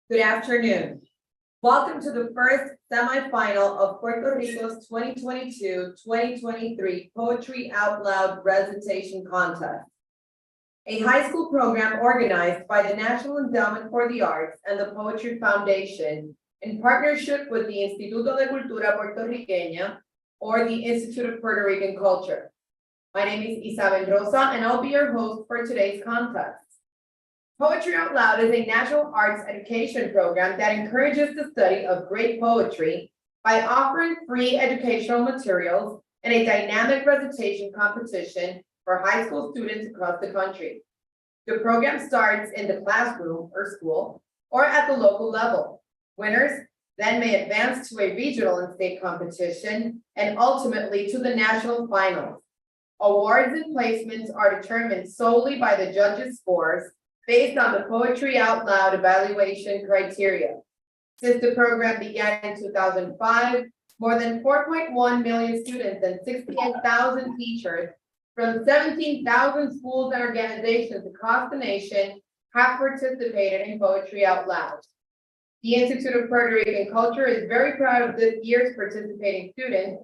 Good afternoon. Welcome to the first semifinal of Puerto Rico's 2022-2023 Poetry Out Loud Recitation Contest, a high school program organized by the National Endowment for the Arts and the Poetry Foundation in partnership with the Instituto de Cultura Puertorriqueña, or the Institute of Puerto Rican Culture. My name is Isabel Rosa, and I'll be your host for today's contest. Poetry Out Loud is a national arts education program that encourages the study of great poetry by offering free educational materials and a dynamic recitation competition for high school students across the country. The program starts in the classroom or school or at the local level. Winners then may advance to a regional and state competition and ultimately to the national finals. Awards and placements are determined solely by the judges' scores based on the Poetry Out Loud evaluation criteria. Since the program began in 2005, more than 4.1 million students and 68,000 teachers from 17,000 schools and organizations across the nation have participated in Poetry Out Loud. The Institute of Puerto Rican Culture is very proud of this year's participating students.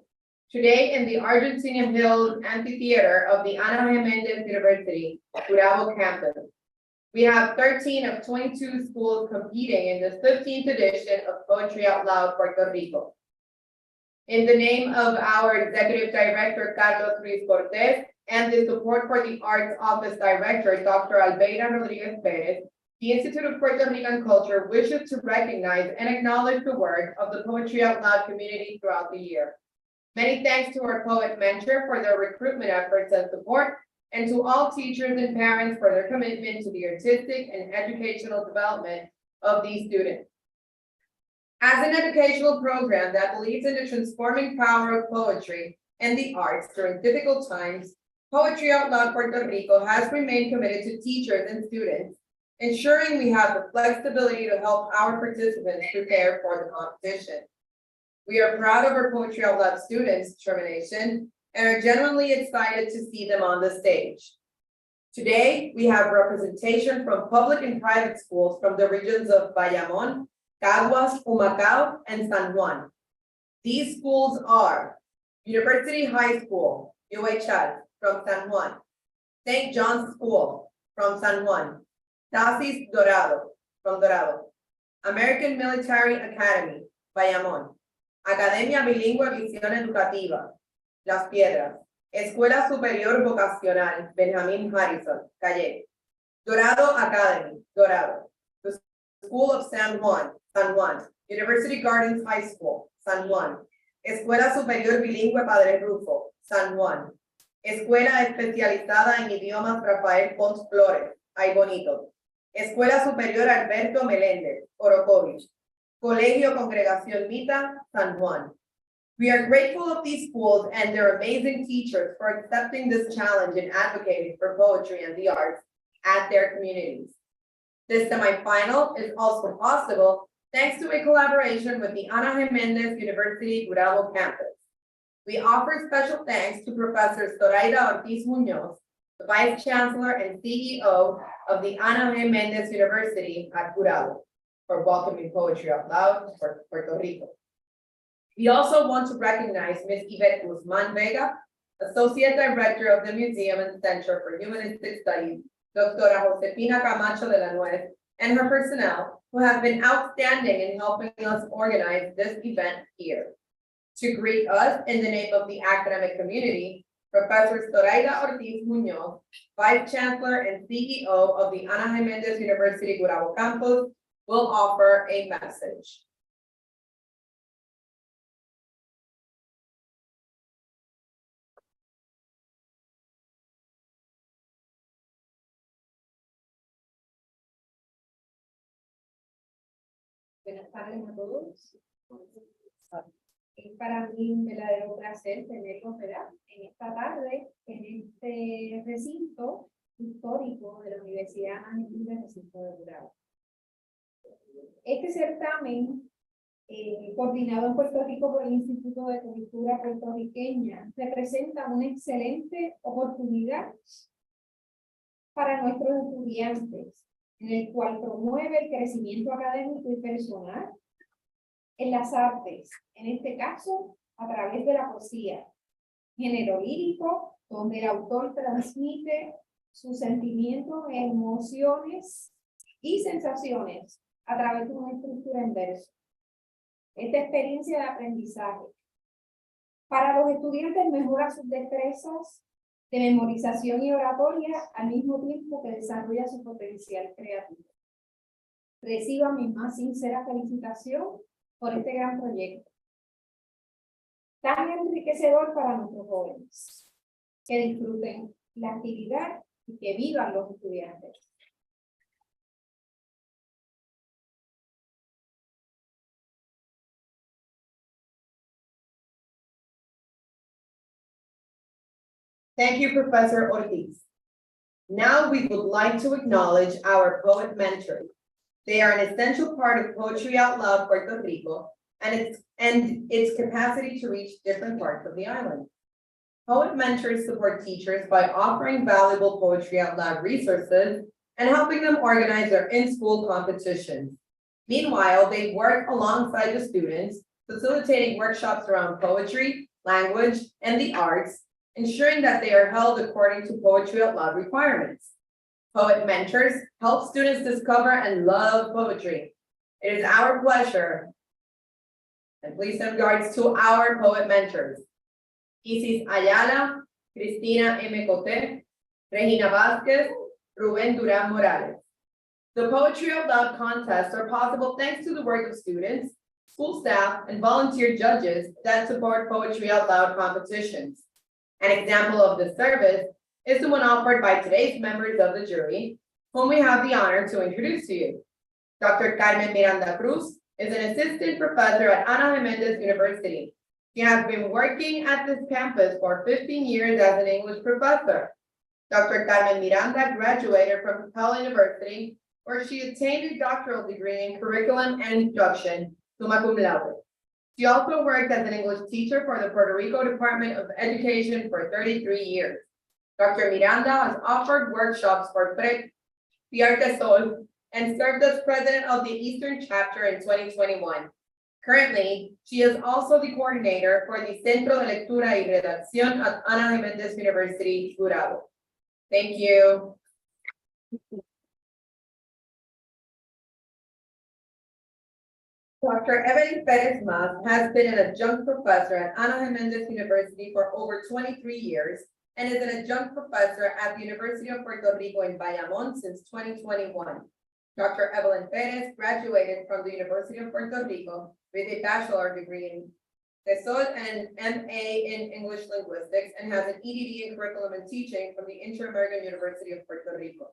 Today in the Argentina Hills Amphitheater of the Ana Jiménez University, Gurabo campus. We have 13 of 22 schools competing in the 15th edition of Poetry Out Loud Puerto Rico. In the name of our Executive Director, Carlos Ruiz Cortez, and the Support for the Arts Office Director, Dr. Albeida Rodriguez Perez, the Institute of Puerto Rican Culture wishes to recognize and acknowledge the work of the Poetry Out Loud community throughout the year. Many thanks to our poet mentor for their recruitment efforts and support, and to all teachers and parents for their commitment to the artistic and educational development of these students. As an educational program that believes in the transforming power of poetry and the arts during difficult times, Poetry Out Loud Puerto Rico has remained committed to teachers and students, ensuring we have the flexibility to help our participants prepare for the competition. We are proud of our Poetry Out Loud students' determination and are genuinely excited to see them on the stage. Today, we have representation from public and private schools from the regions of Bayamón, Caguas, Humacao, and San Juan. These schools are University High School, UHL, from San Juan, St. John's School, from San Juan, Tasis Dorado, from Dorado, American Military Academy, Bayamón, Academia Bilingüe Visión Educativa, Las Piedras, Escuela Superior Vocacional, Benjamin Harrison, Calle, Dorado Academy, Dorado, the School of San Juan, San Juan, University Gardens High School, San Juan, Escuela Superior Bilingüe Padre Rufo, San Juan, Escuela Especializada en Idiomas Rafael Pons Flores, Ay Bonito, Escuela Superior Alberto Meléndez, Orocovis, Colegio Congregación Mita, San Juan. We are grateful of these schools and their amazing teachers for accepting this challenge and advocating for poetry and the arts at their communities. This semifinal is also possible thanks to a collaboration with the Ana Jiménez University Gurabo campus. We offer special thanks to Professor Zoraida Ortiz Muñoz, the Vice Chancellor and CEO of the Ana Jiménez University at Gurabo, for welcoming Poetry Out Loud for Puerto Rico. We also want to recognize Ms. Yvette Guzman Vega, Associate Director of the Museum and Center for Humanistic Studies, Dr. Josefina Camacho de la Nuez, and her personnel, who have been outstanding in helping us organize this event here. To greet us in the name of the academic community, Professor Zoraida Ortiz Muñoz, Vice Chancellor and CEO of the Ana Jiménez University Gurabo campus, will offer a message. Buenas tardes a todos. Es para mí un verdadero placer tenerlos, ¿verdad?, en esta tarde, en este recinto histórico de la Universidad del Recinto de Puerto. Este certamen, coordinado en Puerto Rico por el Instituto de Cultura Puertorriqueña, representa una excelente oportunidad para nuestros estudiantes, en el cual promueve el crecimiento académico y personal en las artes, en este caso a través de la poesía, género lírico, donde el autor transmite sus sentimientos, emociones y sensaciones a través de una estructura en verso. Esta experiencia de aprendizaje para los estudiantes mejora sus destrezas de memorización y oratoria al mismo tiempo que desarrolla su potencial creativo. Reciba mi más sincera felicitación por este gran proyecto, tan enriquecedor para nuestros jóvenes. Que disfruten la actividad y que vivan los estudiantes. Thank you, Professor Ortiz. Now we would like to acknowledge our poet mentors. They are an essential part of Poetry Out Loud Puerto Rico and its capacity to reach different parts of the island. Poet mentors support teachers by offering valuable Poetry Out Loud resources and helping them organize their in-school competitions. Meanwhile, they work alongside the students, facilitating workshops around poetry, language, and the arts, ensuring that they are held according to Poetry Out Loud requirements. Poet mentors help students discover and love poetry. It is our pleasure, and please send regards to our poet mentors: Isis Ayala, Cristina M. Cote, Regina Vázquez, Rubén Durán Morales. The Poetry Out Loud contests are possible thanks to the work of students, school staff, and volunteer judges that support Poetry Out Loud competitions. An example of this service is the one offered by today's members of the jury, whom we have the honor to introduce to you. Dr. Carmen Miranda Cruz is an assistant professor at Ana Jiménez University. She has been working at this campus for 15 years as an English professor. Dr. Carmen Miranda graduated from Capella University, where she obtained a doctoral degree in curriculum and instruction, summa cum laude. She also worked as an English teacher for the Puerto Rico Department of Education for 33 years. Dr. Miranda has offered workshops for Puerto Sol and served as president of the Eastern Chapter in 2021. Currently, she is also the coordinator for the Centro de Lectura y Redacción at Ana Jiménez University, Gurabo. Thank you. Dr. Evelyn Perez Mas has been an adjunct professor at Ana Jiménez University for over 23 years and is an adjunct professor at the University of Puerto Rico in Bayamón since 2021. Dr. Evelyn Perez graduated from the University of Puerto Rico with a bachelor degree in TESOL and an MA in English Linguistics and has an EDD in Curriculum and Teaching from the Inter-American University of Puerto Rico.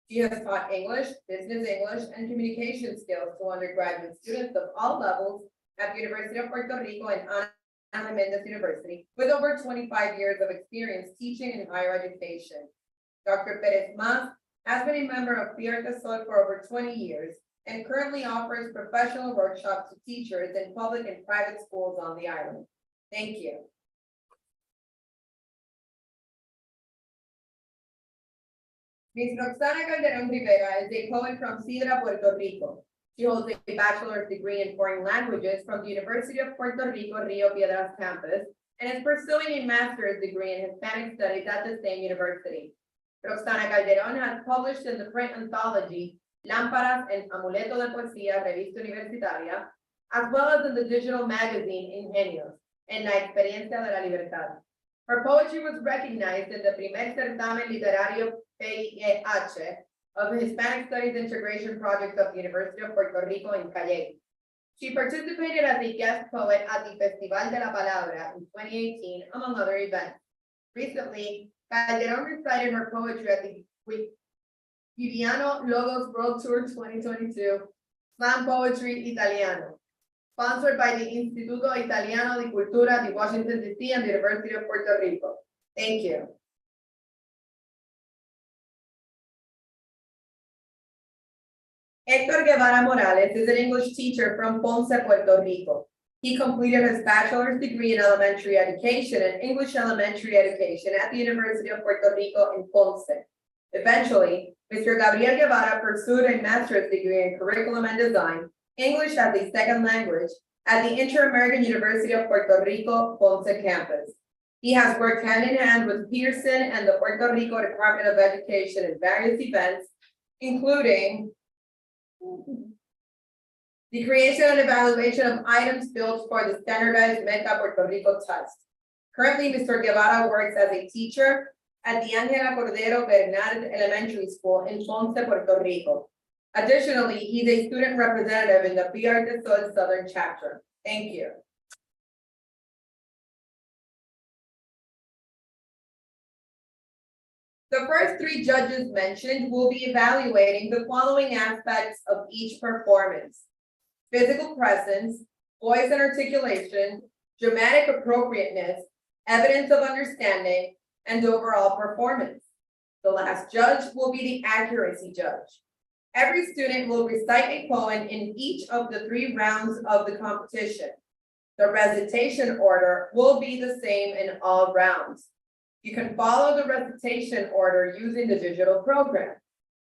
She has taught English, business English, and communication skills to undergraduate students of all levels at the University of Puerto Rico and Ana Jiménez University, with over 25 years of experience teaching in higher education. Dr. Perez Mas has been a member of Puerto for over 20 years and currently offers professional workshops to teachers in public and private schools on the island. Thank you. Ms. Roxana Calderon Rivera is a poet from Sidra, Puerto Rico. She holds a bachelor's degree in foreign languages from the University of Puerto Rico, Rio Piedras campus, and is pursuing a master's degree in Hispanic studies at the same university. Roxana Calderon has published in the print anthology Lámparas en Amuleto de Poesía, Revista Universitaria, as well as in the digital magazine Ingenios, en la Experiencia de la Libertad. Her poetry was recognized in the primer certamen literario PIH of the Hispanic Studies Integration Project of the University of Puerto Rico in Cayey. She participated as a guest poet at the Festival de la Palabra in 2018, among other events. Recently, Calderon recited her poetry at the Viviano Logos World Tour 2022 Slam Poetry Italiano, sponsored by the Instituto Italiano di Cultura de Washington, D.C. and the University of Puerto Rico. Thank you. Héctor Guevara Morales is an English teacher from Ponce, Puerto Rico. He completed his bachelor's degree in elementary education and English elementary education at the University of Puerto Rico in Ponce. Eventually, Mr. Gabriel Guevara pursued a master's degree in curriculum and design, English as a second language, at the Inter-American University of Puerto Rico, Ponce campus. He has worked hand in hand with Pearson and the Puerto Rico Department of Education in various events, including the creation and evaluation of items built for the standardized Meta Puerto Rico test. Currently, Mr. Guevara works as a teacher at the Angela Cordero Bernard Elementary School in Ponce, Puerto Rico. Additionally, he's a student representative in the PR de Sol Southern chapter. Thank you. The first three judges mentioned will be evaluating the following aspects of each performance: physical presence, voice and articulation, dramatic appropriateness, evidence of understanding, and overall performance. The last judge will be the accuracy judge. Every student will recite a poem in each of the 3 rounds of the competition. The recitation order will be the same in all rounds. You can follow the recitation order using the digital program.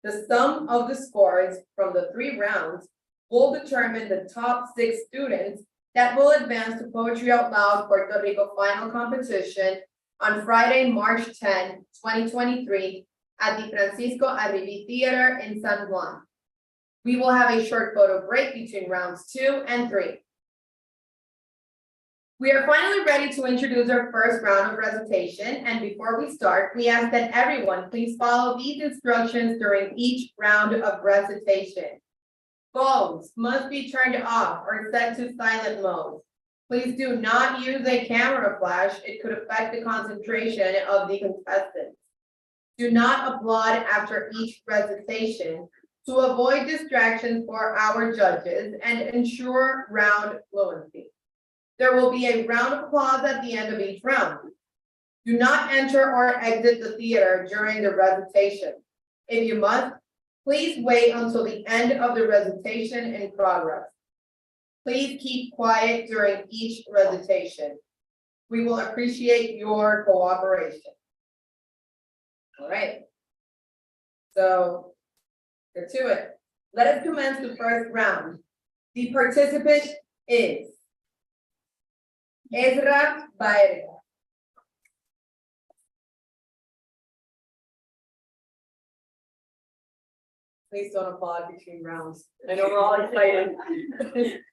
The sum of the scores from the 3 rounds will determine the top 6 students that will advance to Poetry Out Loud Puerto Rico final competition on Friday, March 10, 2023 at the Francisco Arribi Theater in San Juan. We will have a short photo break between rounds 2 and 3. We are finally ready to introduce our first round of recitation, and before we start, we ask that everyone please follow these instructions during each round of recitation. Phones must be turned off or set to silent mode. Please do not use a camera flash. It could affect the concentration of the contestants. Do not applaud after each recitation to avoid distractions for our judges and ensure round fluency. There will be a round of applause at the end of each round. Do not enter or exit the theater during the recitation. If you must, please wait until the end of the recitation in progress. Please keep quiet during each recitation. We will appreciate your cooperation. All right. So, get to it. Let us commence the first round. The participant is Ezra Baerga. Please don't applaud between rounds. I know we're all excited.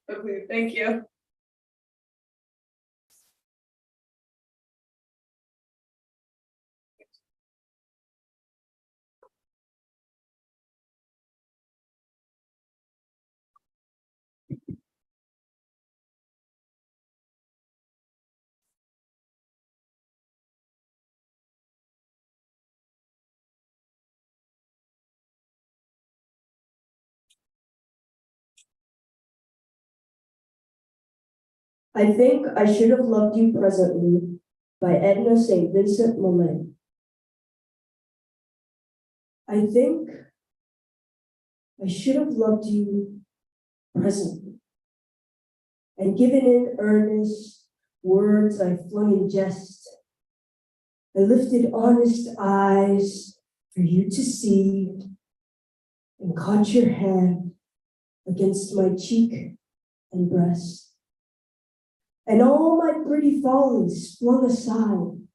But please, thank you. I think I should have loved you presently by Edna St. Vincent Millay. I think I should have loved you presently and given in earnest words I flung in jest. I lifted honest eyes for you to see and caught your hand against my cheek and breast. And all my pretty follies flung aside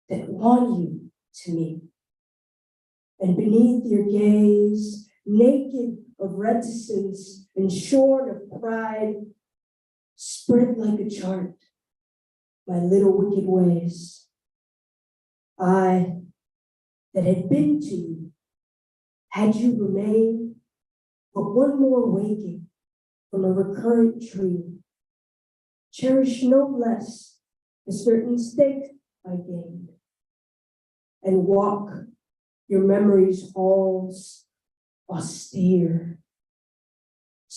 that won you to me. And beneath your gaze, naked of reticence and shorn of pride, spread like a chart my little wicked ways. I that had been to you, had you remained but one more waking from a recurrent dream, cherish no less a certain stake I gained, and walk your memory's halls austere,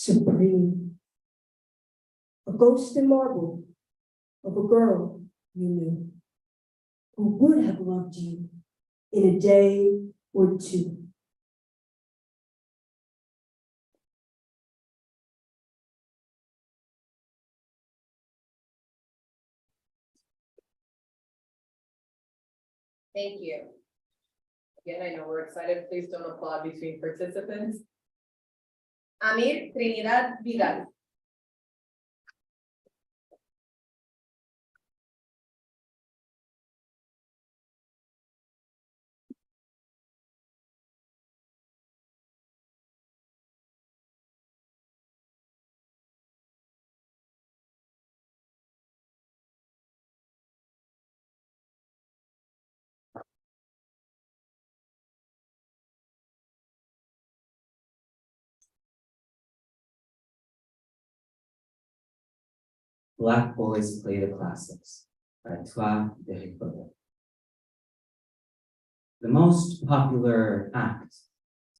supreme. A ghost in marble of a girl you knew, who would have loved you in a day or two. Thank you. Again, I know we're excited. Please don't applaud between participants. Amir Trinidad Vidal. Black boys play the classics by de Rico. The most popular act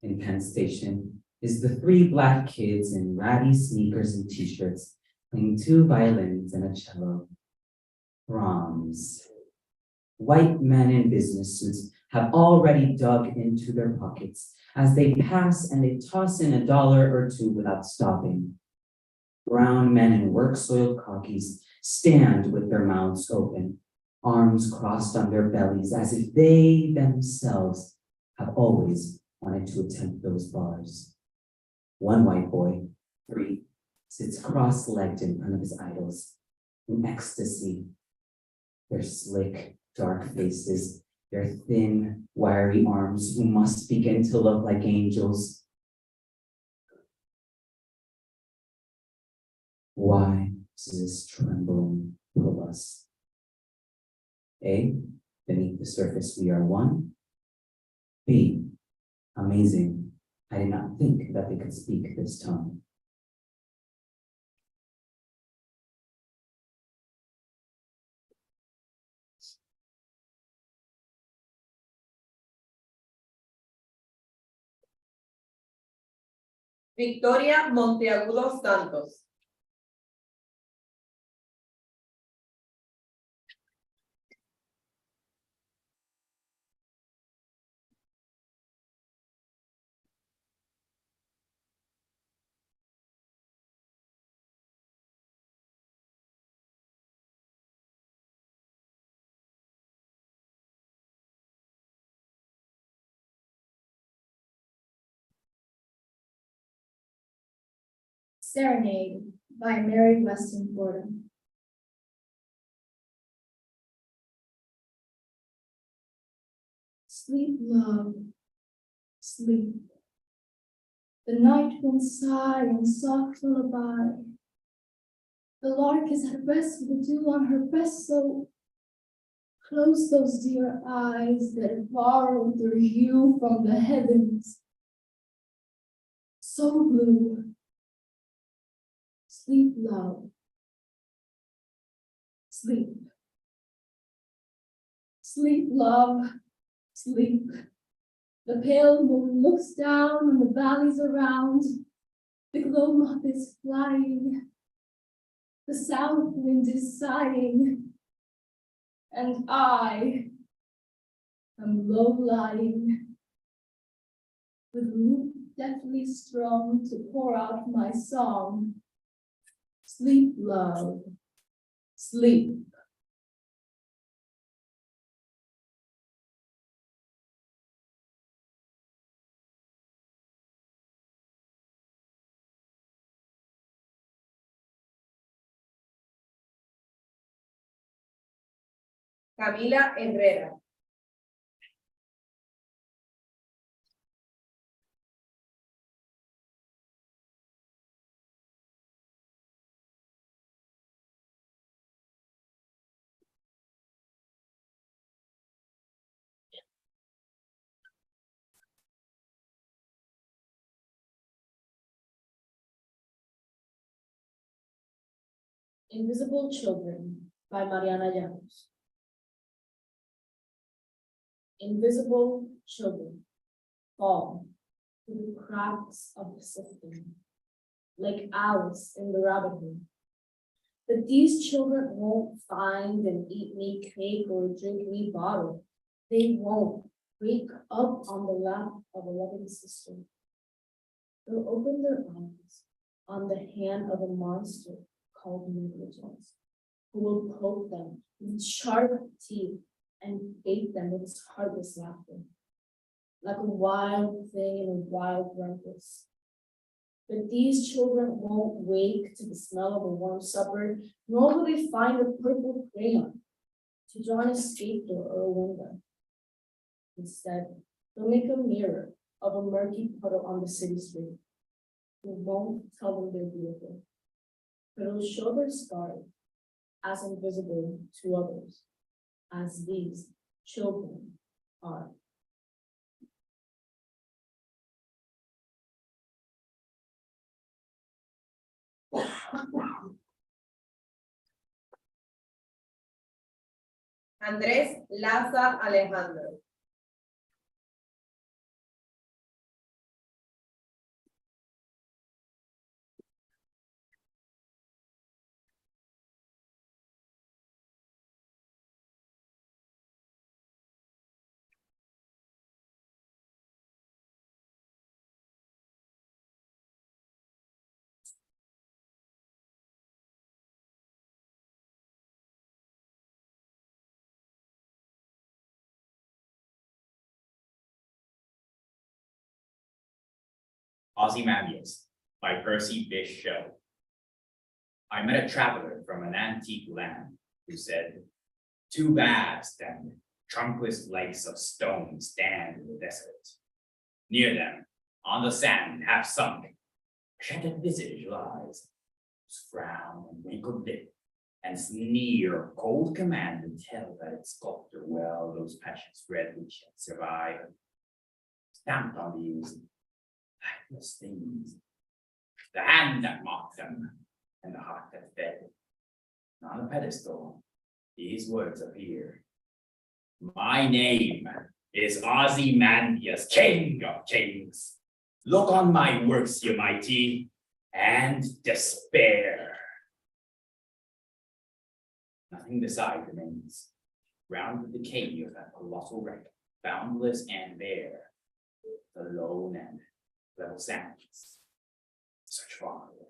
in Penn Station is the three black kids in ratty sneakers and t-shirts playing two violins and a cello. Brahms. White men in business suits have already dug into their pockets as they pass, and they toss in $1 or $2 without stopping. Brown men in work-soiled khakis stand with their mouths open, arms crossed on their bellies, as if they themselves have always wanted to attempt those bars. One white boy, 3, sits cross-legged in front of his idols, in ecstasy. Their slick, dark faces, their thin, wiry arms, who must begin to look like angels. Why does this trembling pull us? A, beneath the surface we are one. B, amazing, I did not think that they could speak this tongue. Victoria Monteagudo Santos. Serenade by Mary Weston Fordham. Sleep, love, sleep. The night wind sigh in soft lullaby. The lark is at rest with the dew on her breast, so close those dear eyes that borrow their hue from the heavens. So blue. Sleep, love. Sleep. Sleep, love. Sleep. The pale moon looks down on the valleys around. The glow moth is flying. The south wind is sighing. And I am low-lying, with lute deftly strung to pour out my song. Sleep, love, sleep. Camila Herrera. Invisible Children by Mariana Llanos. Invisible children fall through the cracks of the system, like Alice in the Rabbit Hole. But these children won't find and eat me cake or drink me bottle. They won't wake up on the lap of a loving sister. They'll open their eyes on the hand of a monster called negligence, who will poke them with sharp teeth and bait them with his heartless laughter, like a wild thing in a wild rumpus. But these children won't wake to the smell of a warm supper, nor will they find a purple crayon to draw an escape door or a window. Instead, they'll make a mirror of a murky puddle on the city street. It won't tell them they're beautiful, but it'll show their scars as invisible to others as these children are. Andrés Laza Alejandro. Ozymandias by Percy Bysshe Shelley. I met a traveler from an antique land who said, "Two vast and trunkless lakes of stone stand in the desert. Near them, on the sand half sunk, a shattered visage lies, whose frown and wrinkled lip and sneer of cold command and tell that its sculptor well those passions bred which yet survive. Stamped on these lifeless things, the hand that mocked them, and the heart that fed. On a pedestal, these words appear. My name is Ozymandias, King of Kings. Look on my works, ye mighty, and despair." Nothing beside remains. Round the decay of that colossal wreck, boundless and bare, the lone and level sands, such far away.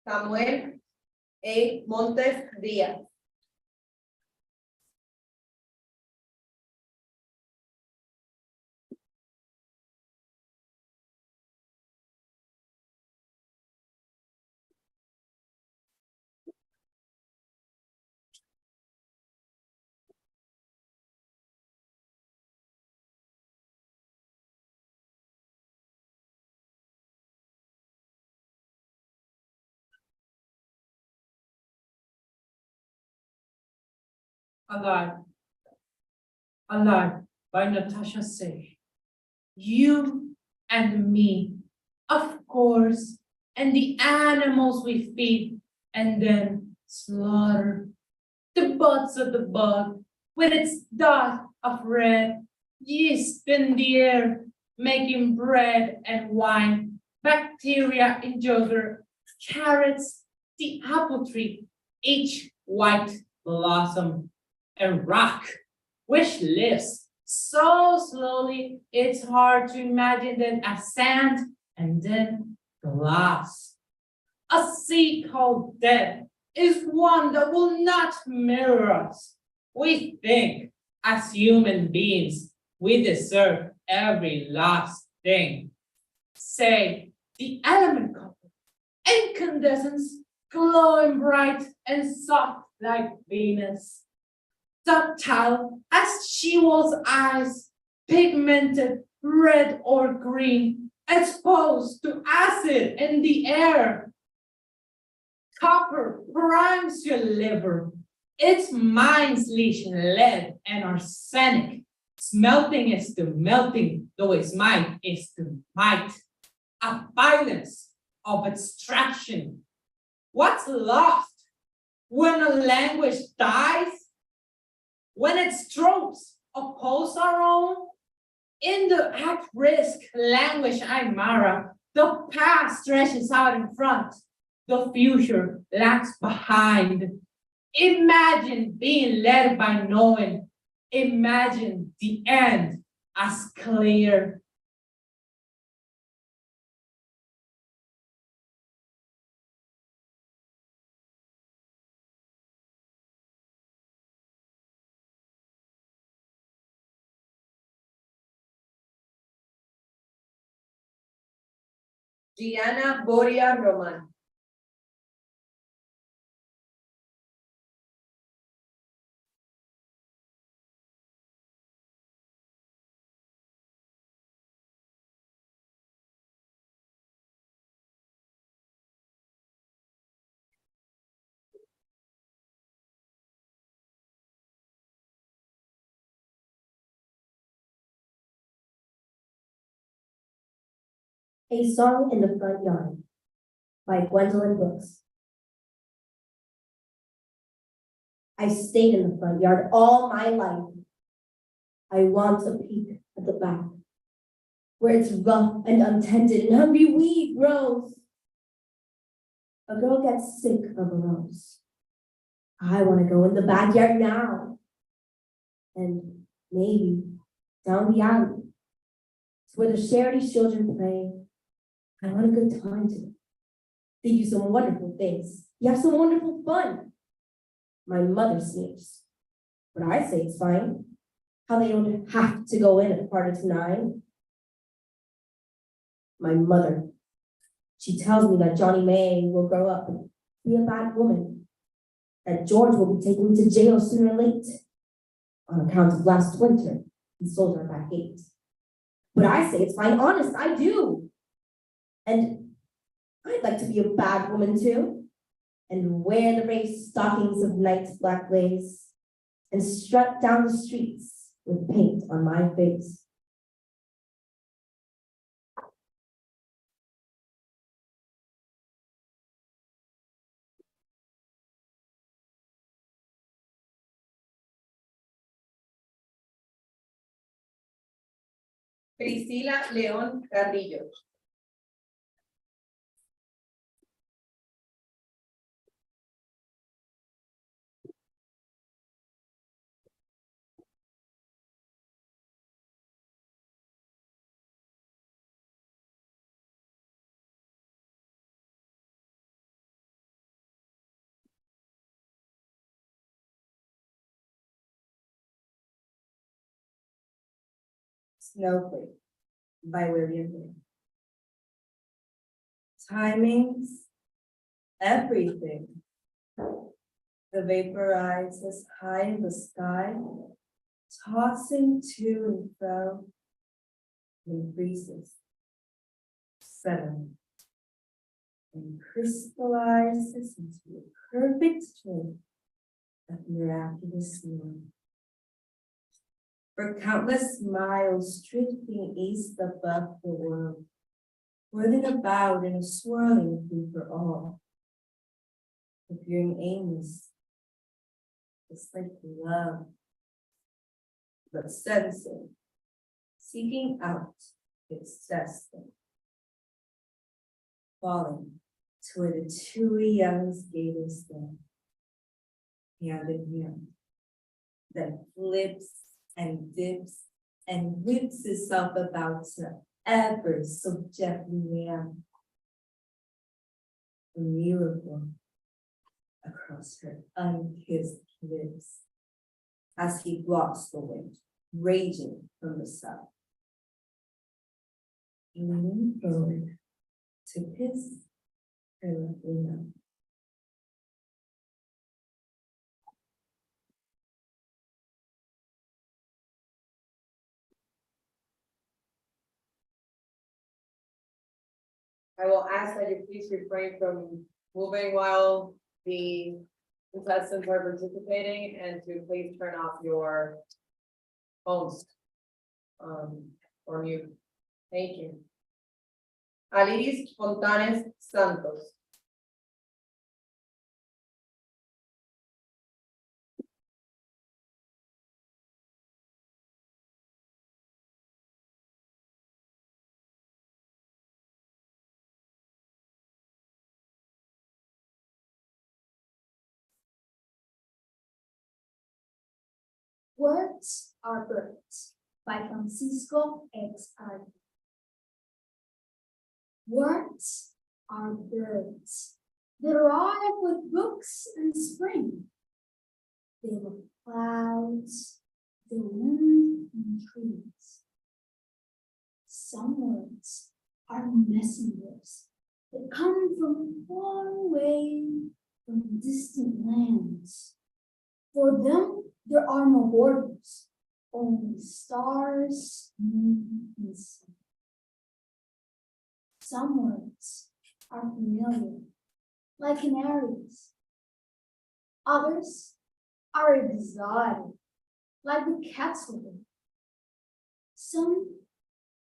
Samuel A. Montes Díaz. Alive. Alive by Natasha Say. You and me, of course, and the animals we feed and then slaughter. The butts of the bug with its dot of red, yeast in the air, making bread and wine, bacteria in yogurt, carrots, the apple tree, each white blossom, and rock, which lives so slowly it's hard to imagine that as sand and then glass. A sea called death is one that will not mirror us. We think as human beings we deserve every last thing. Say the element copper, incandescence, glowing bright and soft like Venus. Ductile as she-wolf's eyes, pigmented red or green, exposed to acid in the air. Copper primes your liver. Its mines leach lead and arsenic. Smelting is to melting, though its might is to might. A violence of extraction What's lost when a language dies? When its tropes oppose our own? In the at-risk language Aymara, the past stretches out in front, the future lags behind. Imagine being led by knowing. Imagine the end as clear. Gianna Boria Roman. A Song in the Front Yard by Gwendolyn Brooks. I stayed in the front yard all my life. I want a peek at the back, where it's rough and untended and hungry weed grows. A girl gets sick of a rose. I want to go in the backyard now. And maybe down the alley, where the charity children play. I want a good time today. They do some wonderful things. You have some wonderful fun. My mother sneers, but I say it's fine. How they don't have to go in at 8:45. My mother, she tells me that Johnny May will grow up, be a bad woman, that George will be taken to jail sooner or late. On account of last winter, he sold our back gate. But I say it's fine, honest, I do. And I'd like to be a bad woman too, and wear the race stockings of night's black lace, and strut down the streets with paint on my face. Priscila León Carrillo. Snowflake by William Blake. Timings, everything. The vapor rises high in the sky, tossing to and fro, and freezes, suddenly, and crystallizes into a perfect flake of miraculous snow. For countless miles drifting east above the world, whirling about in a swirling free for all, appearing aimless, just like love, but sensing, seeking out its destiny, falling to where the two young skaters stand, hand in hand, that flips and dips and whips itself about to ever so gently round. A miracle across her unkissed lips as he blocks the wind raging from the south. Leaning forward to kiss her lovely mouth. I will ask that you please refrain from moving while the contestants are participating and to please turn off your phones. Or mute. Thank you. Aliris Fontanes Santos. Words Are Birds by Francisco X. Arana. Words are birds that arrive with books in spring. They look clouds, the wind and trees. Some words are messengers that come from far away, from distant lands. For them, there are no borders, only stars, moon, and sun. Some words are familiar, like canaries. Others are exotic, like the catsword. Some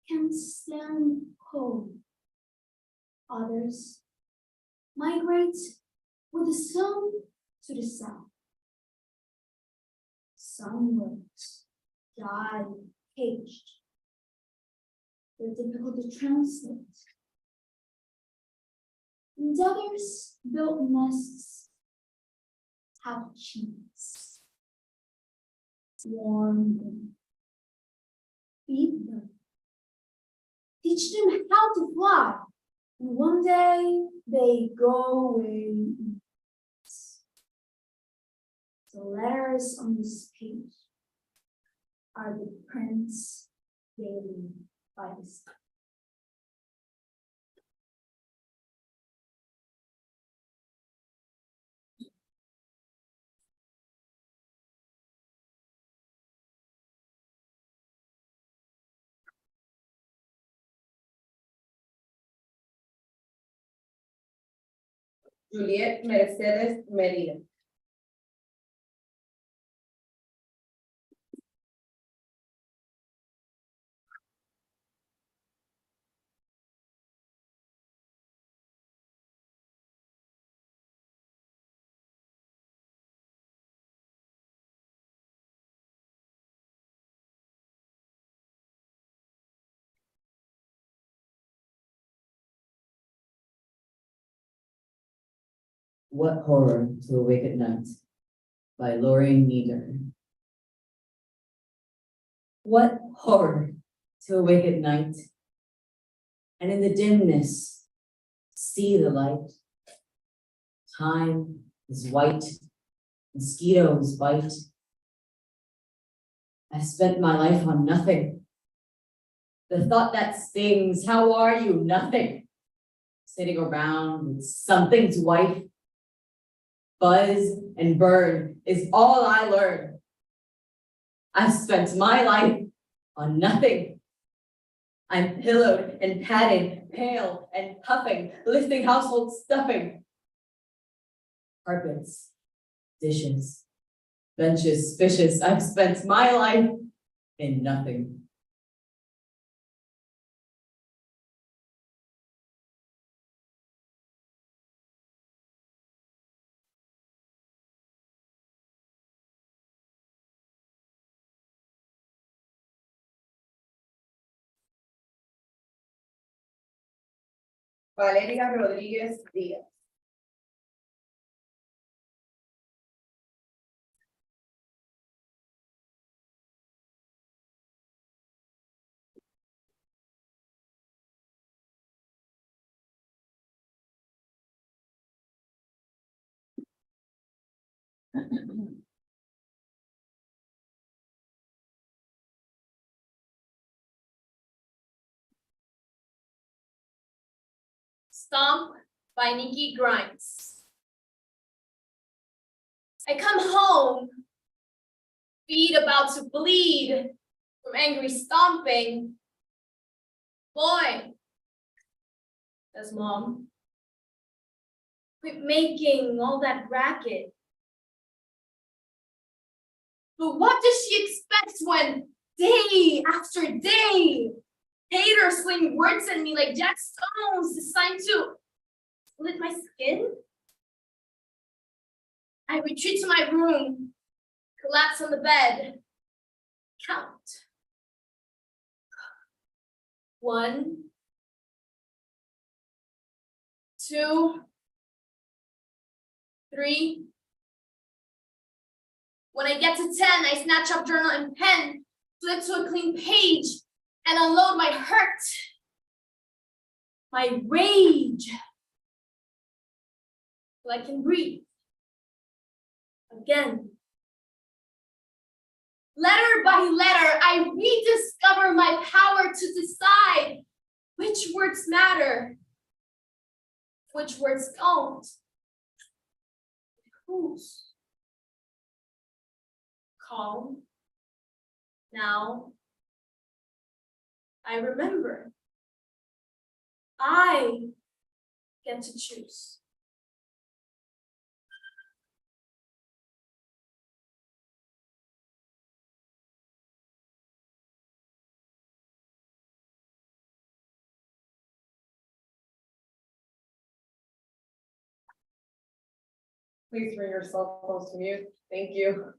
can stand cold. Others migrate with the sun to the south. Some words die caged. They're difficult to translate. And others build nests, have cheeks, warm them, feed them, teach them how to fly, and one day they go away. The letters on this page are the prints they leave by the sky. Juliet Mercedes Medina. What Horror to Awake at Night by Lorraine Nieder. What horror to awake at night, and in the dimness see the light. Time is white, mosquitoes bite. I've spent my life on nothing. The thought that stings, how are you? Nothing. Sitting around with something's wife. Buzz and burn is all I learn. I've spent my life on nothing. I'm pillowed and padded, pale and puffing, lifting household stuffing. Carpets, dishes, benches, fishes. I've spent my life in nothing. Valeria Rodríguez Díaz. Stomp by Nikki Grimes. I come home, feet about to bleed from angry stomping. Boy, says Mom, quit making all that racket. But what does she expect when day after day haters sling words at me like Jack Stones designed to split my skin? I retreat to my room, collapse on the bed, count. 1, 2, 3, When I get to 10, I snatch up journal and pen, flip to a clean page, and unload my hurt, my rage, so I can breathe again. Letter by letter, I rediscover my power to decide which words matter, which words don't, whose. Calm. Now, I remember. I get to choose. Please bring your cell phones to mute. Thank you.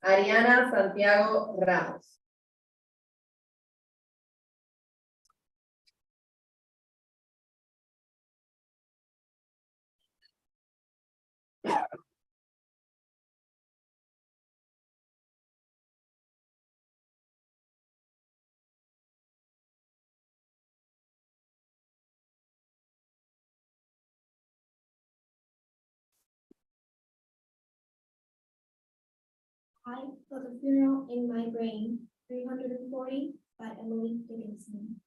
Ariana Santiago Ramos. I Put a Funeral in My Brain, 340 by Emily Dickinson.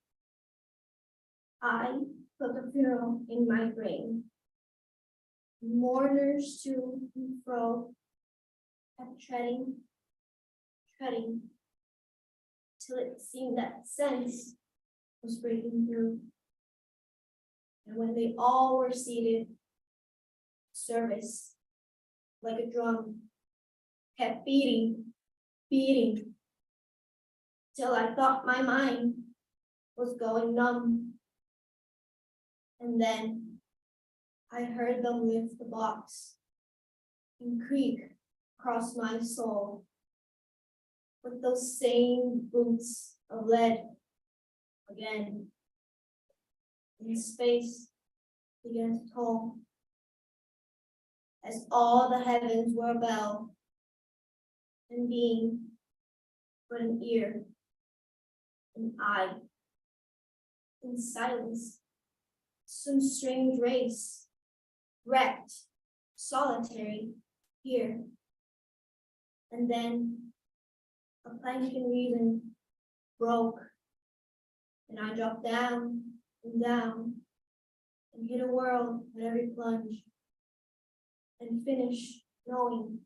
I put a funeral in my brain. Mourners to and fro, kept treading, till it seemed that sense was breaking through. And when they all were seated, service, like a drum, kept beating, till I thought my mind was going numb. And then I heard them lift the box and creak across my soul with those same boots of lead again. And space began to toll as all the heavens were a bell, and being but an ear, an eye, in silence, some strange race, wrecked, solitary, here. And then a plank in reason broke, and I dropped down and down, and hit a world at every plunge, and finished knowing.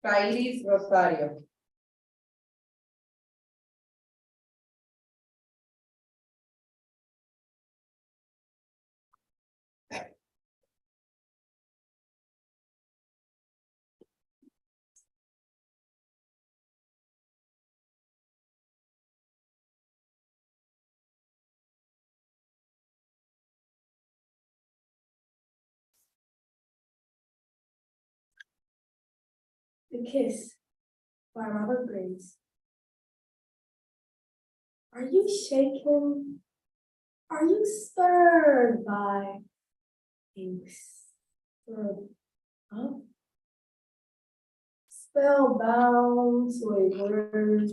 Kairis Rosario. The Kiss by Robert Graves. Are you shaken? Are you stirred by things stirred up? Spellbound to a word.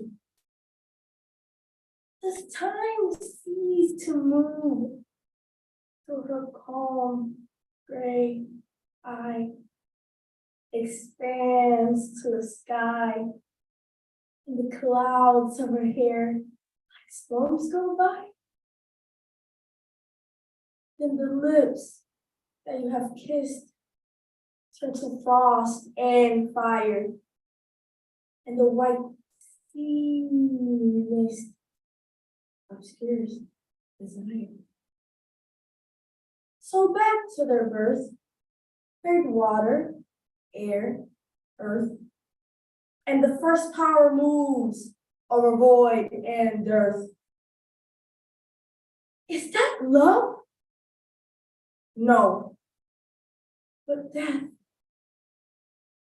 Does time cease to move through her calm gray eye? Expands to the sky, and the clouds of her hair like storms go by. Then the lips that you have kissed turn to frost and fire, and the white sea mist obscures desire. So back to their birth, buried water, air, earth, and the first power moves over void and dearth. Is that love? No. but death.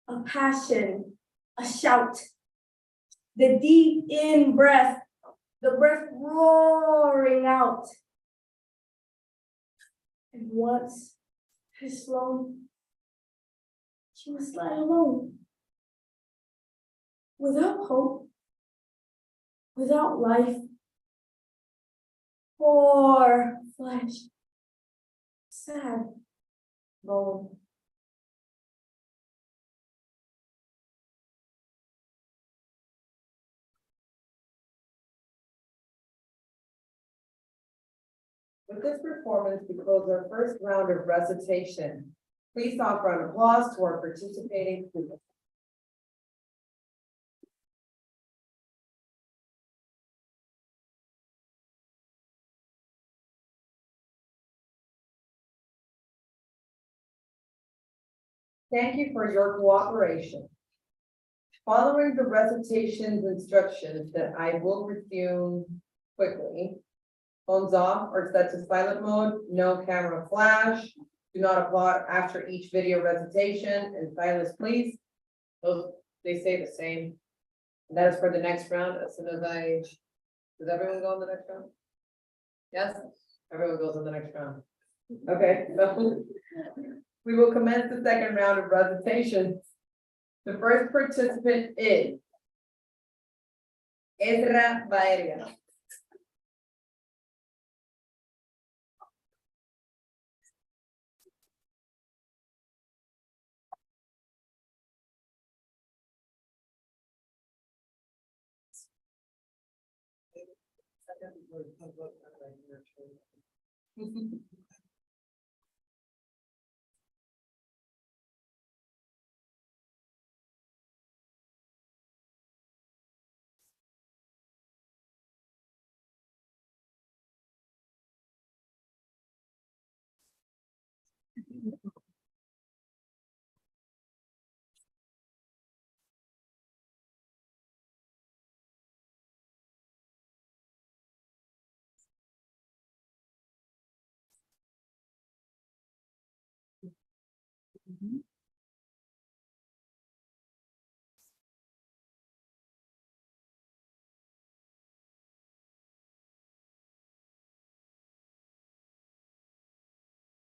A passion, a shout, the deep in breath, the breath roaring out. And once it is flown, she must lie alone. Without hope, without life, poor flesh, sad bone. With this performance, we close our first round of recitation. Please offer an applause to our participating students. Thank you for your cooperation. Following the recitation's instructions that I will resume quickly. Phones off or set to silent mode, no camera flash. Do not applaud after each video recitation, and silence please. Those, they say the same. And that is for the next round, as soon as does everyone go on the next round? Yes, everyone goes on the next round. Okay, so we will commence the second round of recitations. The first participant is Ezra Baeria.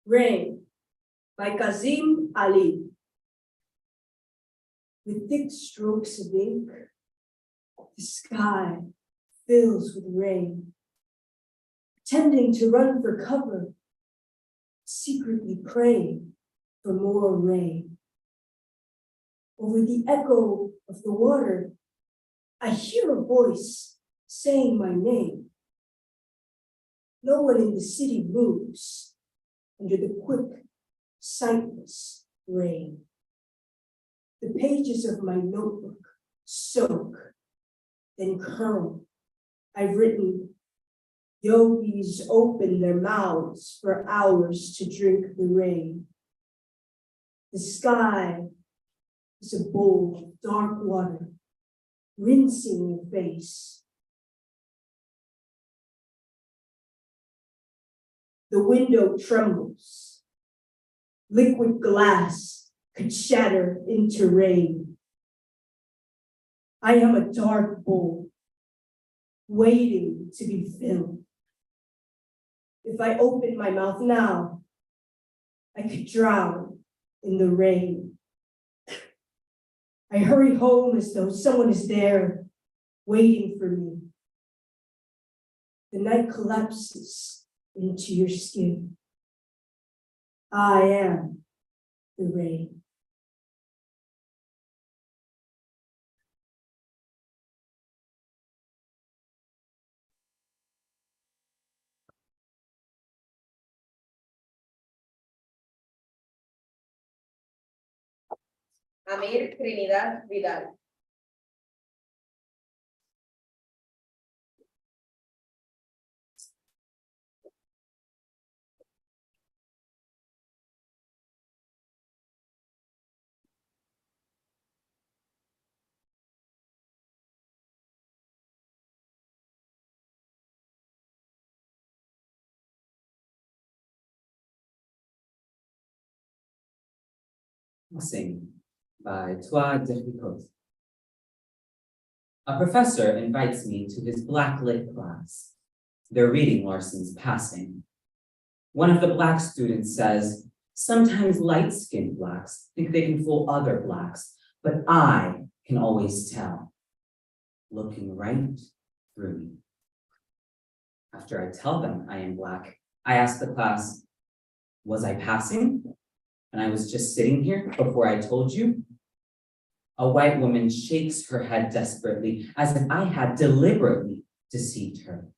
Rain by Kazim Ali. With thick strokes of ink, the sky fills with rain, pretending to run for cover, secretly praying for more rain. Over the echo of the water, I hear a voice saying my name. No one in the city moves under the quick, sightless rain. The pages of my notebook soak, then curl. I've written, yogis open their mouths for hours to drink the rain. The sky is a bowl of dark water, rinsing your face. The window trembles. Liquid glass could shatter into rain. I am a dark bowl, waiting to be filled. If I open my mouth now, I could drown in the rain. I hurry home as though someone is there, waiting for me. The night collapses into your skin. I am the rain. Amir Trinidad Vidal. Passing by Rico. A professor invites me to his black lit class. They're reading Larson's Passing. One of the black students says, sometimes light-skinned blacks think they can fool other blacks, but I can always tell, looking right through me. After I tell them I am black, I ask the class, was I passing? And I was just sitting here before I told you? A white woman shakes her head desperately, as if I had deliberately deceived her.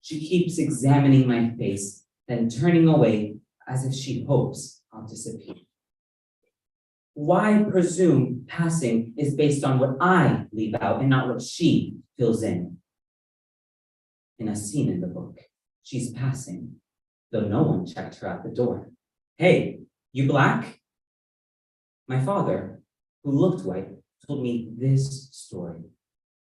She keeps examining my face, then turning away as if she hopes I'll disappear. Why presume passing is based on what I leave out and not what she fills in? In a scene in the book, she's passing, though no one checked her at the door. Hey, you black? My father, who looked white, told me this story.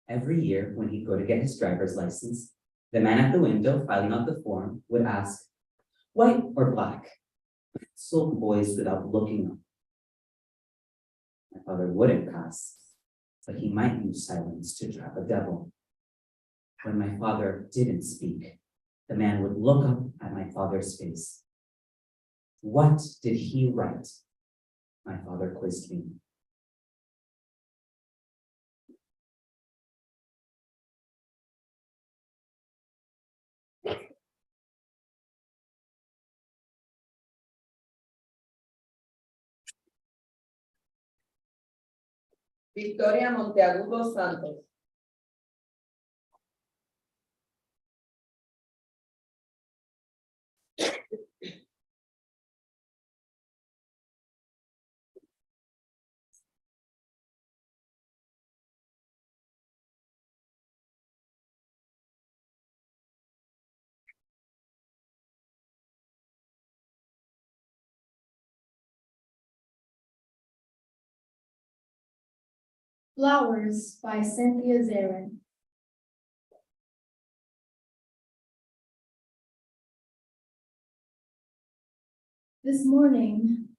Every year when he'd go to get his driver's license, the man at the window filling out the form would ask, white or black? Silk voice without looking up. My father wouldn't pass, but he might use silence to trap a devil. When my father didn't speak, the man would look up at my father's face. What did he write? My father quizzed me. Victoria Monteagudo Santos. Flowers by Cynthia Zarin. This morning,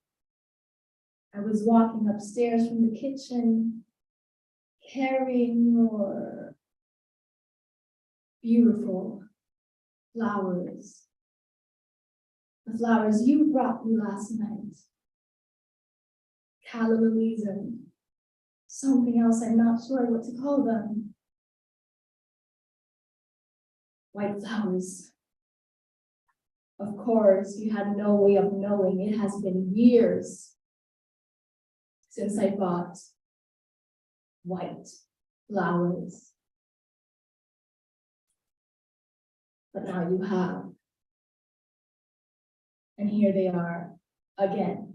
I was walking upstairs from the kitchen, carrying your beautiful flowers. The flowers you brought me last night. Calla lilies and something else I'm not sure what to call them. White flowers. Of course, you had no way of knowing. It has been years since I bought white flowers. But now you have. And here they are again.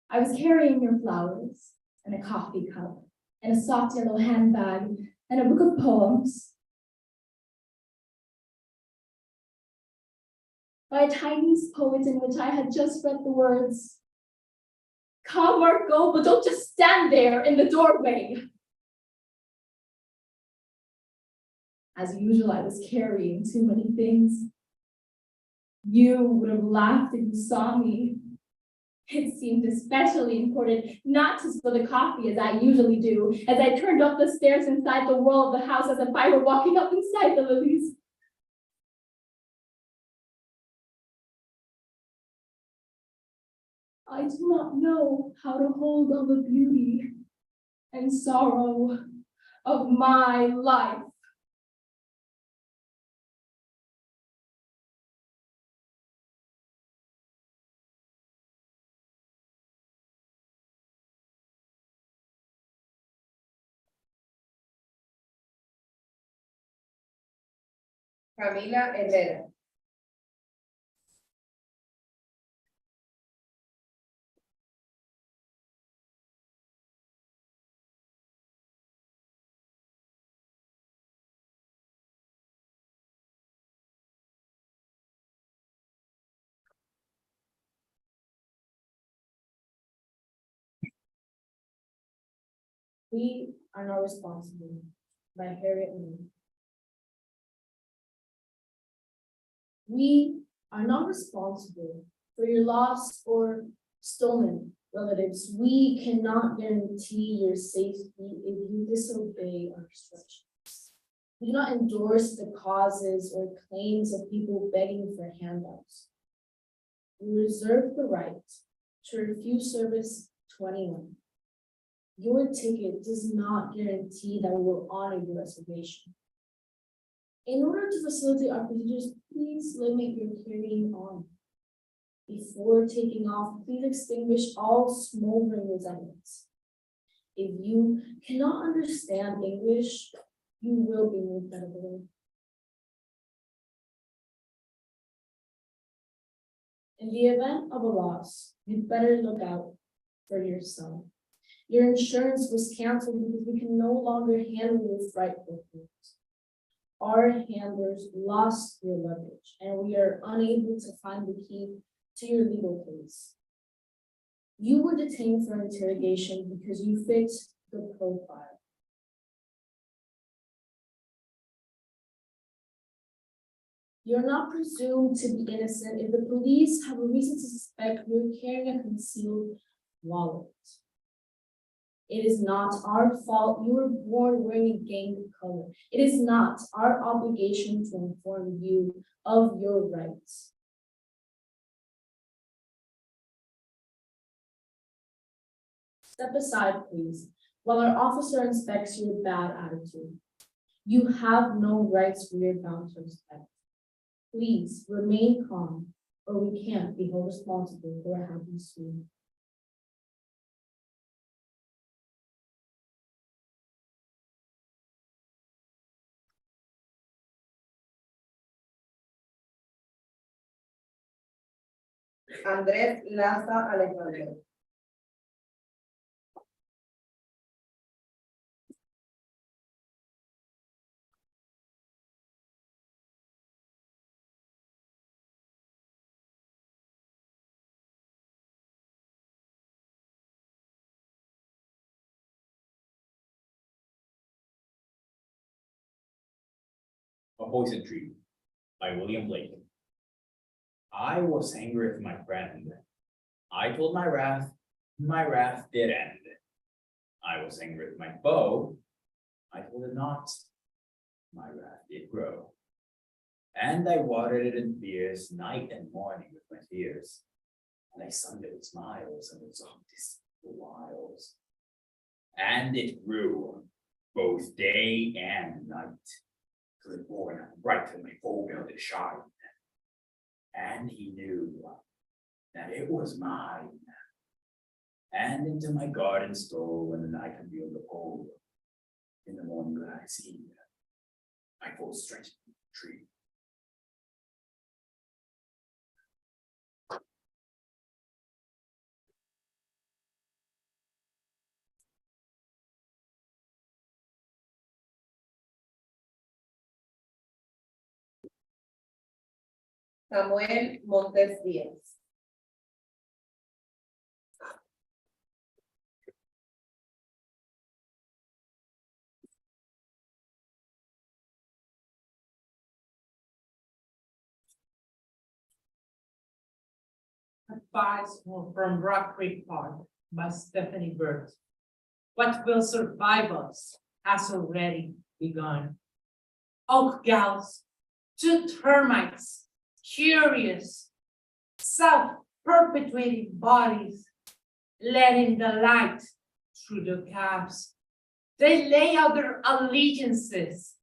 I was carrying your flowers and a coffee cup and a soft yellow handbag and a book of poems by a Chinese poet in which I had just read the words, come or go, but don't just stand there in the doorway. As usual, I was carrying too many things. You would have laughed if you saw me. It seemed especially important not to spill the coffee as I usually do, as I turned up the stairs inside the wall of the house as if I were walking up inside the lilies. I do not know how to hold all the beauty and sorrow of my life. Camila Herrera. We Are Not Responsible by Harriet Lee. We are not responsible For your lost or stolen relatives, we cannot guarantee your safety if you disobey our instructions. We do not endorse the causes or claims of people begging for handouts. We reserve the right to refuse service to anyone. Your ticket does not guarantee that we will honor your reservation. In order to facilitate our procedures, please limit your carrying on. Before taking off, please extinguish all smoldering resentments. If you cannot understand English, you will be moved out of the way. In the event of a loss, you'd better look out for yourself. Your insurance was canceled because we can no longer handle your frightful things. Our handlers lost your luggage, and we are unable to find the key to your legal case. You were detained for interrogation because you fit the profile. You're not presumed to be innocent if the police have a reason to suspect you're carrying a concealed wallet. It is not our fault you were born wearing a gang color. It is not our obligation to inform you of your rights. Step aside, please, while our officer inspects your bad attitude. You have no rights we are bound to respect. Please remain calm, or we can't be held responsible for what happens soon. Andrés Laza Alejandro. A Poison Tree by William Blake. I was angry with my friend. I told my wrath did end. I was angry with my foe. I told it not. My wrath did grow. And I watered it in tears night and morning with my tears. And I sunned it with smiles and its softest wiles. And it grew both day and night. Till it bore out bright till my foe built it shine. And he knew that it was mine. And into my garden stole when the night can feel the pole. In the morning that I see my full strength tree. Samuel Montes Díaz. Advice from Rock Creek Park by Stephanie Burt. What will survive us has already begun. Oak gals, two termites, curious, self-perpetuating bodies, letting the light through the caps. They lay out their allegiances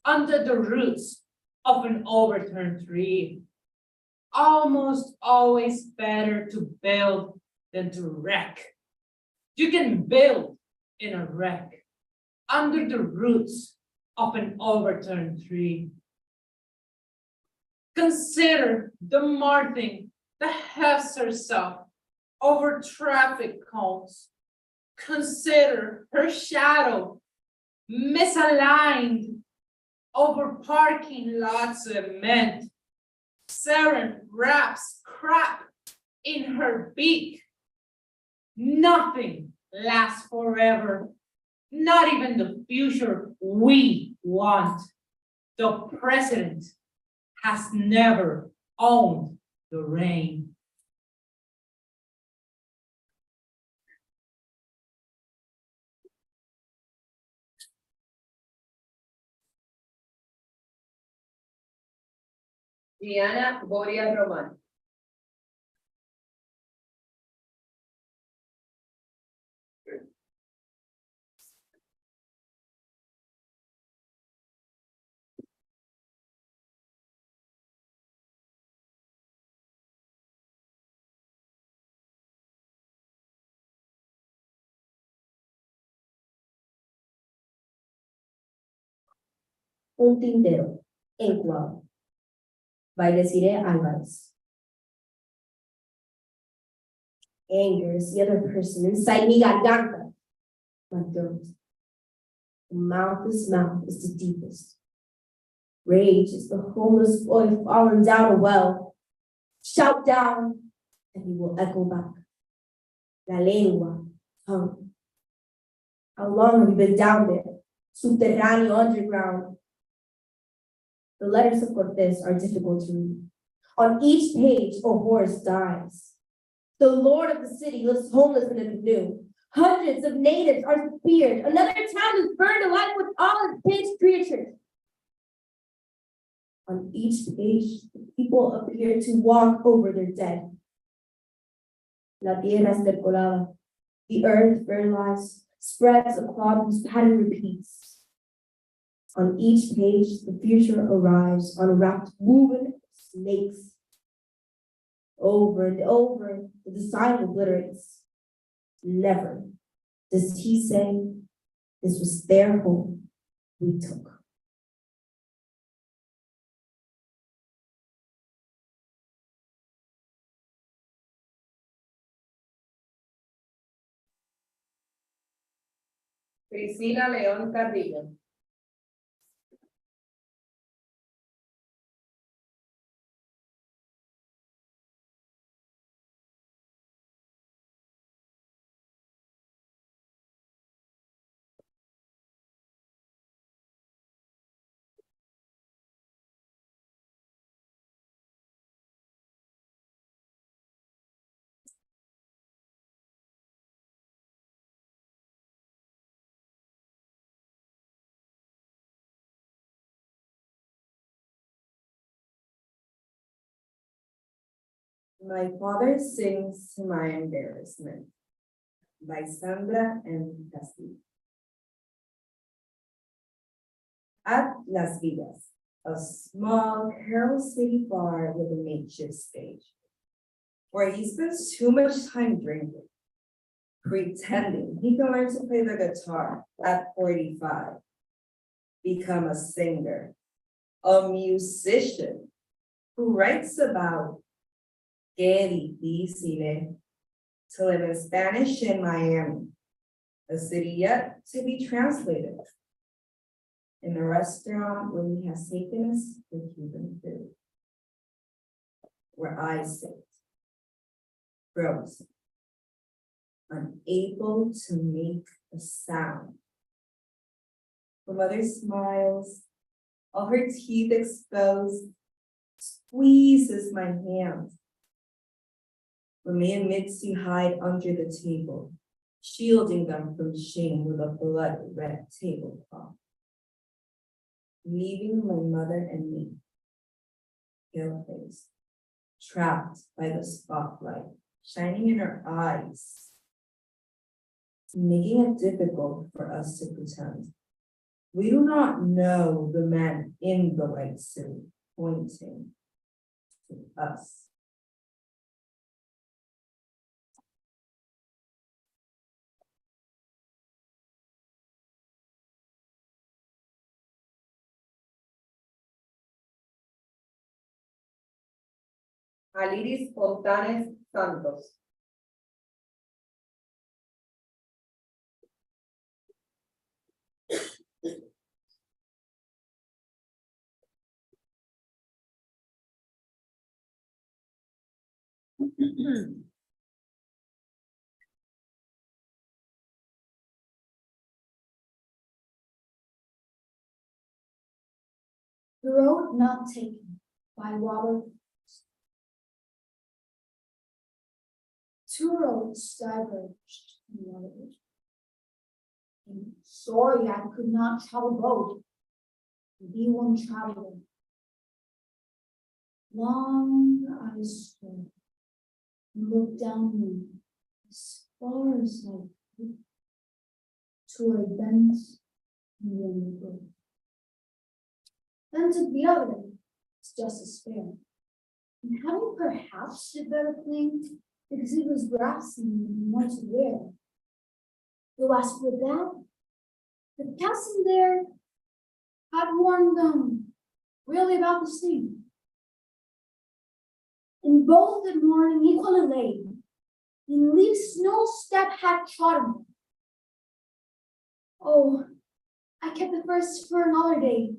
under the roots of an overturned tree. Almost always better to build than to wreck. You can build in a wreck under the roots of an overturned tree. Consider the martyrdom that hefts herself over traffic cones. Consider her shadow misaligned over parking lot cement. Sarin wraps crap in her beak. Nothing lasts forever, not even the future we want. The president has never owned the rain. Gianna Boria Roman. Un tintero, encuadre. Baileciré Álvarez. Anger is the other person inside mi garganta. My throat. Mouth is the deepest. Rage is the homeless boy falling down a well. Shout down, and he will echo back. La lengua, tongue. How long have you been down there? Subterráneo, underground. The letters of Cortés are difficult to read. On each page, a horse dies. The lord of the city lives homeless in a canoe. Hundreds of natives are speared. Another town is burned alive with all its caged creatures. On each page, people appear to walk over their dead. La tierra estercolada. The earth fertilized, spreads a cloud whose pattern repeats. On each page, the future arrives, unwrapped, woven snakes. Over and over, the disciple obliterates. Never does he say, this was their home we took. Priscila León Carrillo. My father sings to my embarrassment by Sandra and Castillo. At Las Vegas, a small Carroll City bar with a makeshift stage, where he spends too much time drinking, pretending he can learn to play the guitar at 45, become a singer, a musician who writes about qué difícil to live in Spanish in Miami, a city yet to be translated. In a restaurant where he has taken us for Cuban food, where I sit, frozen, unable to make a sound. Her mother smiles, all her teeth exposed, squeezes my hand. Remain admits to hide under the table, shielding them from shame with a blood-red tablecloth. Leaving my mother and me, pale-faced, trapped by the spotlight, shining in her eyes, making it difficult for us to pretend. We do not know the man in the white suit pointing to us. Aliris Fontanes Santos. The road not taken by Robert. Two roads diverged in one of it. And sorry I could not travel both. Be one traveler. Long I stood and looked down as far as I could to a bent and lonely brook. Then took the other, it's just as fair. And having perhaps did better thing, because it was grassy and more to wear. Though as for that, the castle there had worn them really about the same. In both had worn equally late, in leaves no step had trodden. Oh, I kept the first for another day.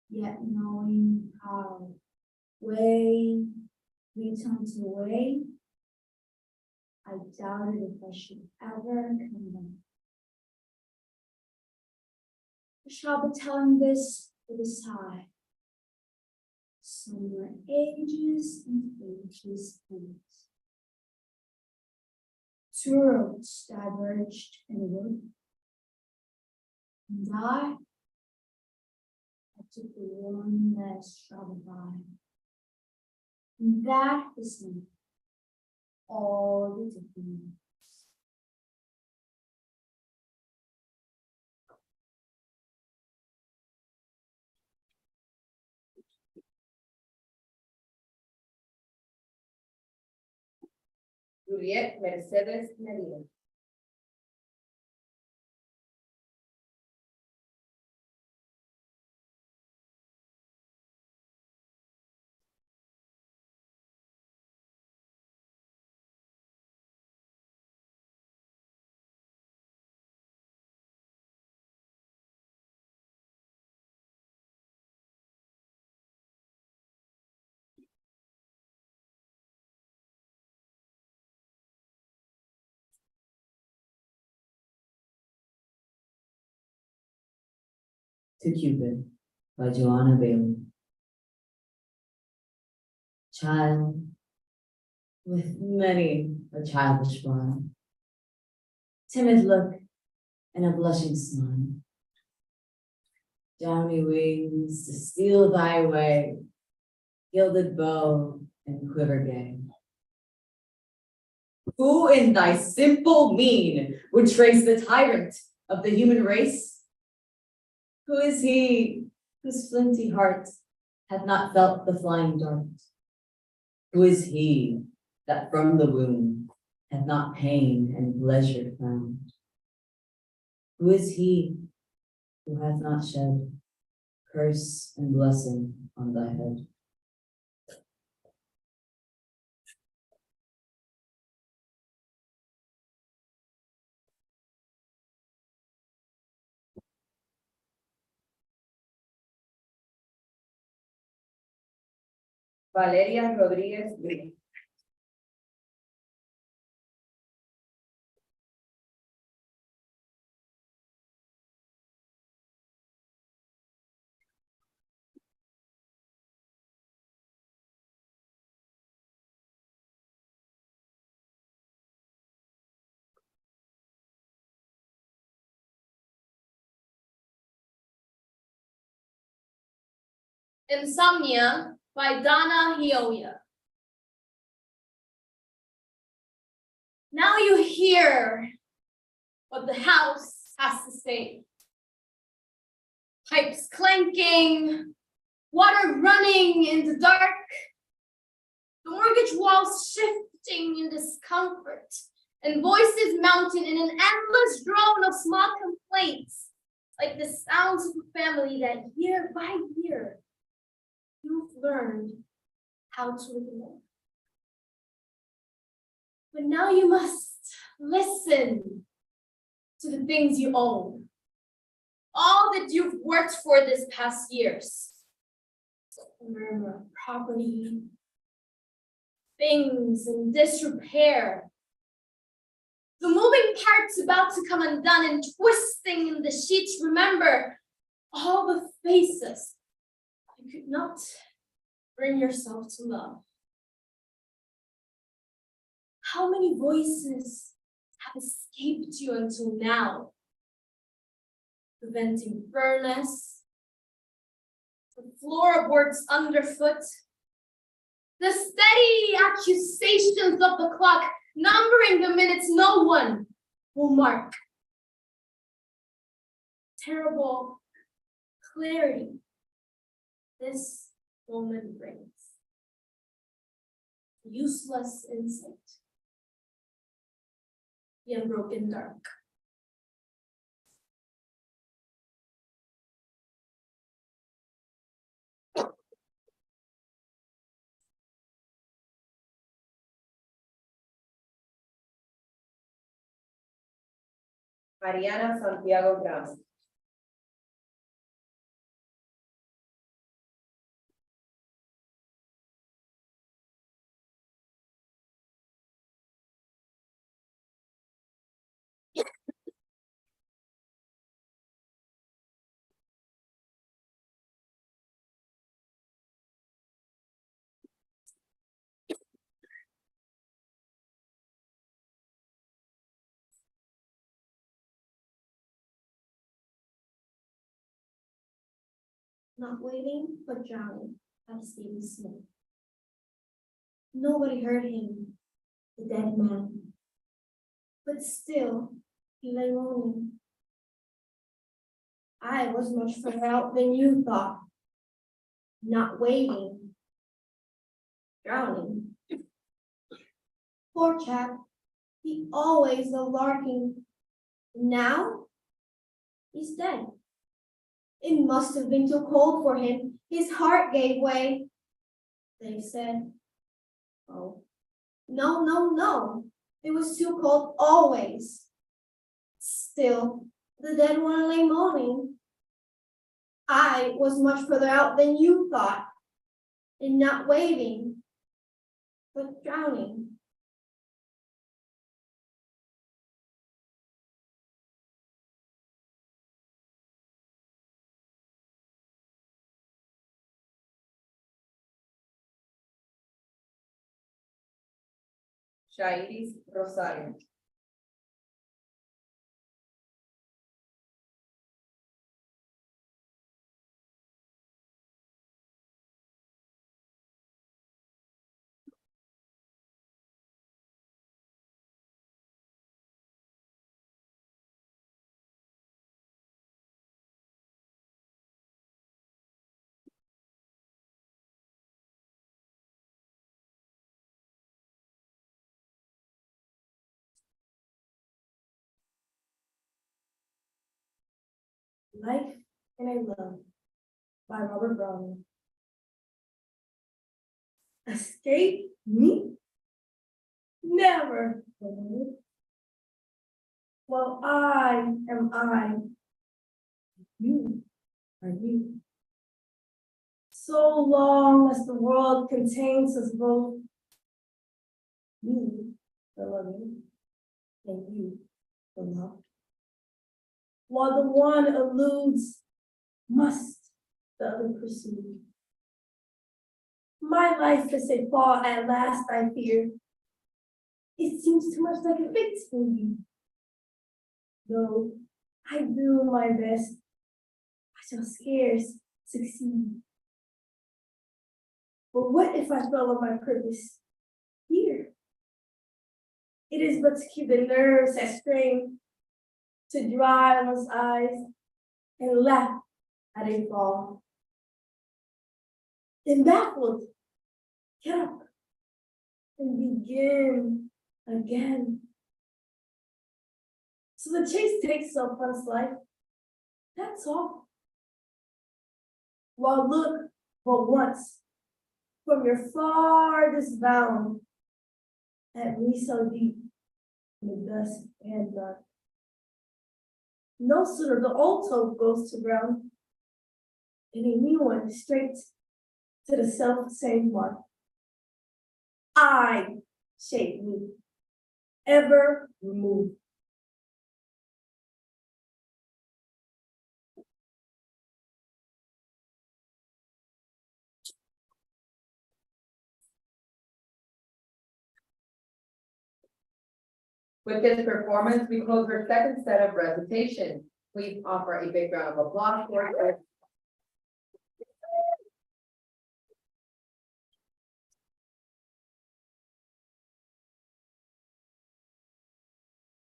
Yet knowing how way returns to way, I doubted if I should ever come back. I shall be telling this with a sigh. Somewhere ages and ages hence. Two roads diverged in a wood, and I took the one less traveled by. And that is not all the difference. Juliet Mercedes Medina. To Cupid by Joanna Bailey. Child with many a childish smile, timid look and a blushing smile. Downy wings to steal thy way, gilded bow and quiver gay. Who in thy simple mien would trace the tyrant of the human race? Who is he whose flinty heart hath not felt the flying dart? Who is he that from the womb hath not pain and pleasure found? Who is he who hath not shed curse and blessing on thy head? Valeria Rodríguez Luis. Insomnia by Donna Hioya. Now you hear what the house has to say. Pipes clanking, water running in the dark, the mortgage walls shifting in discomfort, and voices mounting in an endless drone of small complaints, like the sounds of a family that year by year you've learned how to ignore. But now you must listen to the things you own, all that you've worked for this past years. The murmur of property, things in disrepair, the moving parts about to come undone and twisting in the sheets. Remember all the faces you could not bring yourself to love. How many voices have escaped you until now? The venting furnace, The floorboards underfoot. The steady accusations of the clock, numbering the minutes no one will mark. Terrible clarity this moment brings. Useless insight. The unbroken dark. Mariana Santiago Gramos. Not waiting, but drowning, by Stephen Smith. Nobody heard him, the dead man. But still, he lay moaning. I was much further out than you thought. Not waiting, drowning. Poor chap, he always loved larking. Now, he's dead. It must have been too cold for him. His heart gave way. They said, oh, no, no, no. It was too cold always. Still, the dead one lay moaning. I was much further out than you thought, and not waving, but drowning. Shairis Rosario. Life and I Love by Robert Browning. Escape me? Never. Well, I am I. You are you. So long as the world contains us both. Me, the loving, and you, the loved. While the one eludes, must the other pursue. My life is a fall at last, I fear. It seems too much like a fate movie. Though I do my best, I shall scarce succeed. But what if I fail on my purpose here? It is but to keep the nerves at strain, to dry one's eyes and laugh at a fall. Then baffled, get up and begin again. So the chase takes up one's life, that's all. While look but once from your farthest bound at me so deep in the dusk and dark. No sooner the old hope goes to ground than a new one straight to the self-same mark. I shape me, ever remove. With this performance, we close our second set of recitation. Please offer a big round of applause for it.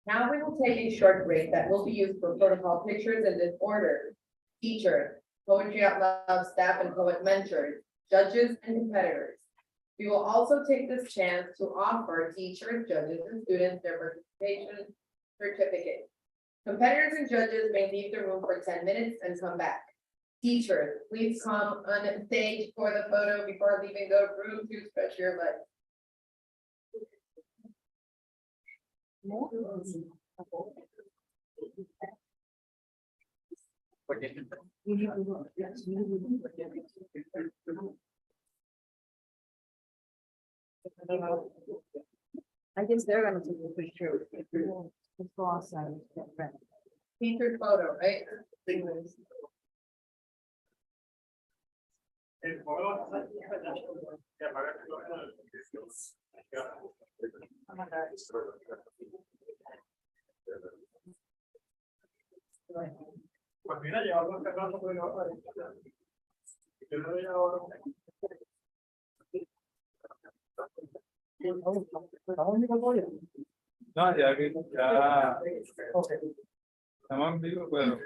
Now we will take a short break that will be used for protocol pictures in this order. Teacher, Poetry Out Loud staff and poet mentors, judges and competitors. We will also take this chance to offer teachers, judges, and students their participation certificate. Competitors and judges may leave the room for 10 minutes and come back. Teachers, please come on stage for the photo before leaving the room to stretch your legs. I guess they're gonna take a picture. Let's go outside. Teacher's photo, right? Pues mira, llevarlo cerrando por ahora. Yo no voy ahora. No, ya, ok. Estamos en vivo, pero